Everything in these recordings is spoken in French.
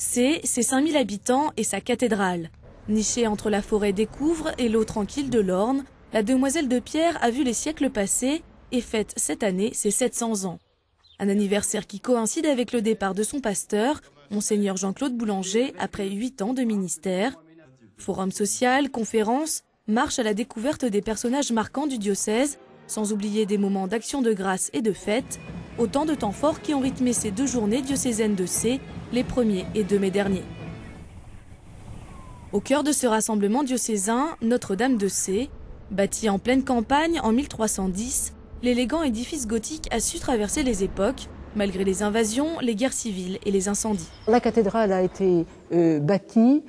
C'est 5000 habitants et sa cathédrale. Nichée entre la forêt d'Écouvres et l'eau tranquille de l'Orne, la Demoiselle de Pierre a vu les siècles passer et fête cette année ses 700 ans. Un anniversaire qui coïncide avec le départ de son pasteur, Monseigneur Jean-Claude Boulanger, après 8 ans de ministère. Forum social, conférences, marche à la découverte des personnages marquants du diocèse, sans oublier des moments d'action de grâce et de fête, autant de temps forts qui ont rythmé ces 2 journées diocésaines de Sées, les 1er et 2 mai derniers. Au cœur de ce rassemblement diocésain, Notre-Dame de Sées, bâtie en pleine campagne en 1310, l'élégant édifice gothique a su traverser les époques, malgré les invasions, les guerres civiles et les incendies. La cathédrale a été bâtie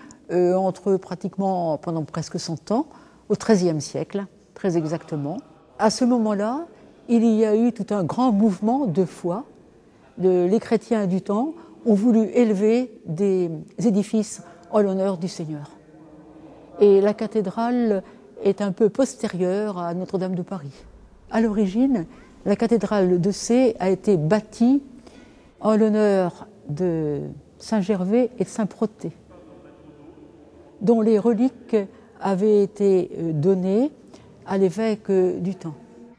pratiquement pendant presque 100 ans, au XIIIe siècle, très exactement. À ce moment-là, il y a eu tout un grand mouvement de foi. Les chrétiens du temps ont voulu élever des édifices en l'honneur du Seigneur. Et la cathédrale est un peu postérieure à Notre-Dame de Paris. À l'origine, la cathédrale de Sées a été bâtie en l'honneur de Saint-Gervais et de Saint-Protais, dont les reliques avaient été données à l'évêque du temps.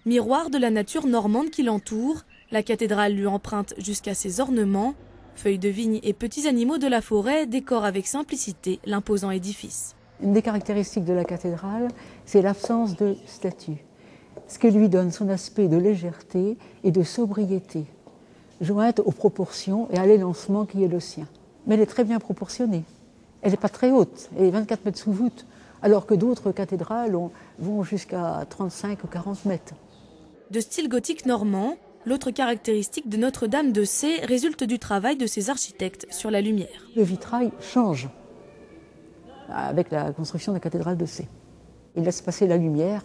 Miroir de la nature normande qui l'entoure, la cathédrale lui emprunte jusqu'à ses ornements. Feuilles de vigne et petits animaux de la forêt décorent avec simplicité l'imposant édifice. Une des caractéristiques de la cathédrale, c'est l'absence de statues, ce qui lui donne son aspect de légèreté et de sobriété, jointe aux proportions et à l'élancement qui est le sien. Mais elle est très bien proportionnée. Elle n'est pas très haute, elle est 24 mètres sous voûte, alors que d'autres cathédrales vont jusqu'à 35 ou 40 mètres. De style gothique normand, l'autre caractéristique de Notre-Dame de Sées résulte du travail de ses architectes sur la lumière. Le vitrail change avec la construction de la cathédrale de Sées. Il laisse passer la lumière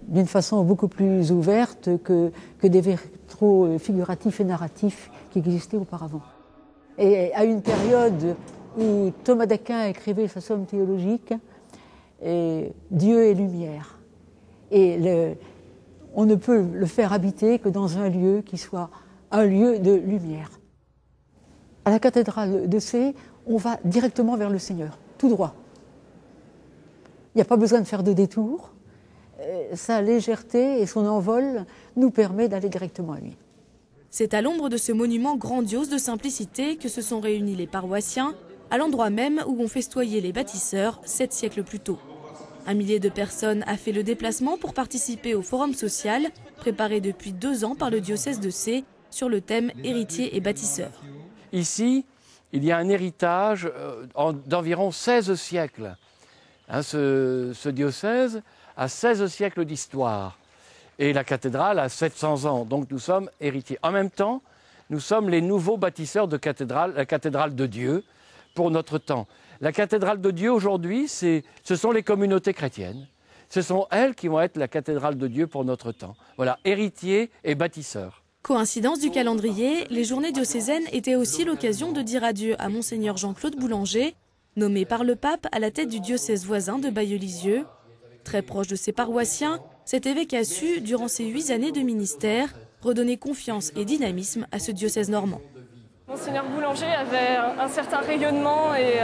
d'une façon beaucoup plus ouverte que des vitraux figuratifs et narratifs qui existaient auparavant. Et à une période où Thomas d'Aquin écrivait sa Somme théologique, Dieu est lumière. Et on ne peut le faire habiter que dans un lieu qui soit un lieu de lumière. À la cathédrale de Sées, on va directement vers le Seigneur, tout droit. Il n'y a pas besoin de faire de détour. Sa légèreté et son envol nous permettent d'aller directement à lui. C'est à l'ombre de ce monument grandiose de simplicité que se sont réunis les paroissiens, à l'endroit même où ont festoyé les bâtisseurs 7 siècles plus tôt. 1 millier de personnes a fait le déplacement pour participer au forum social, préparé depuis 2 ans par le diocèse de Sées, sur le thème héritiers et bâtisseurs. Ici, il y a un héritage d'environ 16 siècles. Ce diocèse a 16 siècles d'histoire et la cathédrale a 700 ans, donc nous sommes héritiers. En même temps, nous sommes les nouveaux bâtisseurs de cathédrale, la cathédrale de Dieu pour notre temps. La cathédrale de Dieu aujourd'hui, ce sont les communautés chrétiennes. Ce sont elles qui vont être la cathédrale de Dieu pour notre temps. Voilà, héritiers et bâtisseurs. Coïncidence du calendrier, les journées diocésaines étaient aussi l'occasion de dire adieu à Monseigneur Jean-Claude Boulanger, nommé par le pape à la tête du diocèse voisin de Bailleul-Lisieux. Très proche de ses paroissiens, cet évêque a su, durant ses 8 années de ministère, redonner confiance et dynamisme à ce diocèse normand. Monseigneur Boulanger avait un certain rayonnement et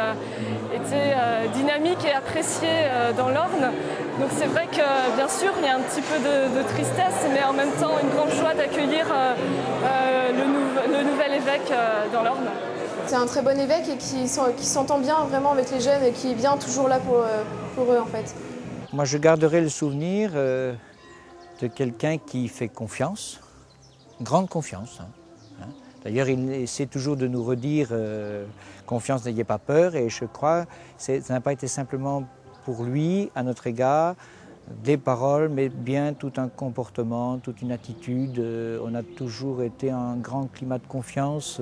était dynamique et apprécié dans l'Orne. Donc c'est vrai que bien sûr il y a un petit peu de tristesse, mais en même temps une grande joie d'accueillir le nouvel évêque dans l'Orne. C'est un très bon évêque et qui s'entend bien vraiment avec les jeunes et qui est bien toujours là pour eux en fait. Moi je garderai le souvenir de quelqu'un qui fait confiance, grande confiance. D'ailleurs, il essaie toujours de nous redire confiance, n'ayez pas peur. Et je crois que ça n'a pas été simplement pour lui, à notre égard, des paroles, mais bien tout un comportement, toute une attitude. On a toujours été un grand climat de confiance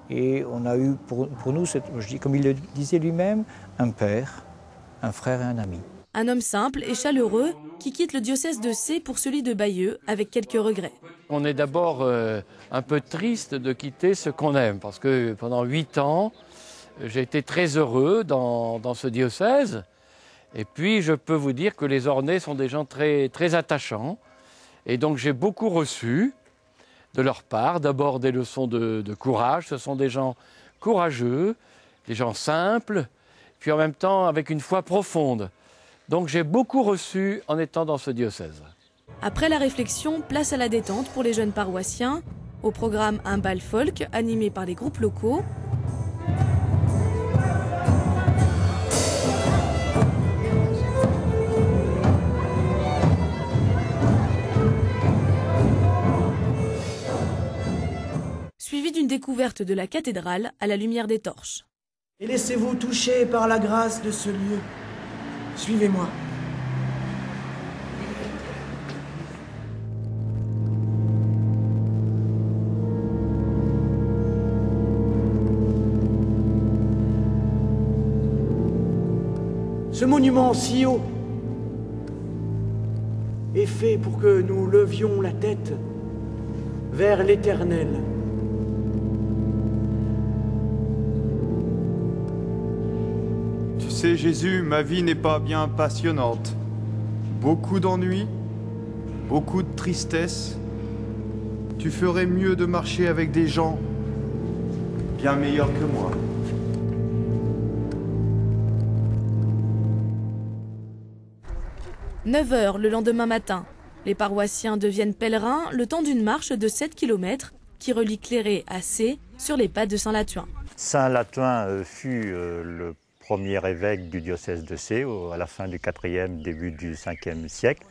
et on a eu pour nous, je dis, comme il le disait lui-même, un père, un frère et un ami. Un homme simple et chaleureux qui quitte le diocèse de Sées pour celui de Bayeux avec quelques regrets. On est d'abord un peu triste de quitter ce qu'on aime parce que pendant 8 ans, j'ai été très heureux dans ce diocèse. Et puis, je peux vous dire que les Ornais sont des gens très, très attachants. Et donc, j'ai beaucoup reçu de leur part, d'abord des leçons de courage. Ce sont des gens courageux, des gens simples, puis en même temps avec une foi profonde. Donc j'ai beaucoup reçu en étant dans ce diocèse. Après la réflexion, place à la détente pour les jeunes paroissiens. Au programme, un bal folk animé par les groupes locaux. Suivi d'une découverte de la cathédrale à la lumière des torches. Et laissez-vous toucher par la grâce de ce lieu. Suivez-moi. Ce monument si haut est fait pour que nous levions la tête vers l'Éternel. Tu sais, Jésus, ma vie n'est pas bien passionnante. Beaucoup d'ennuis, beaucoup de tristesse. Tu ferais mieux de marcher avec des gens bien meilleurs que moi. « 9h le lendemain matin. Les paroissiens deviennent pèlerins le temps d'une marche de 7 km qui relie Cléré à Sées sur les pas de Saint-Latuin. Saint Latuin fut le premier évêque du diocèse de Sées à la fin du IVe, début du Ve siècle.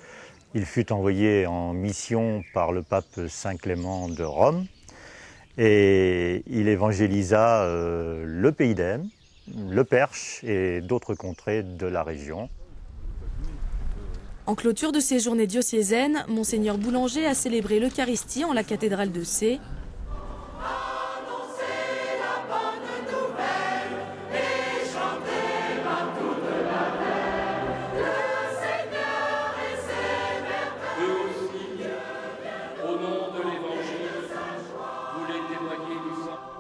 Il fut envoyé en mission par le pape Saint Clément de Rome et il évangélisa le Pays d'Aisne, le Perche et d'autres contrées de la région. En clôture de ces journées diocésaines, Monseigneur Boulanger a célébré l'Eucharistie en la cathédrale de Sées.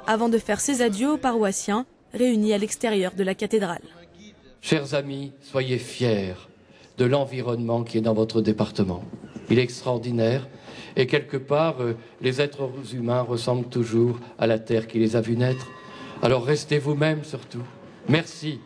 Avant de faire ses adieux aux paroissiens réunis à l'extérieur de la cathédrale. Chers amis, soyez fiers de l'environnement qui est dans votre département. Il est extraordinaire et quelque part, les êtres humains ressemblent toujours à la terre qui les a vus naître. Alors restez vous-même surtout. Merci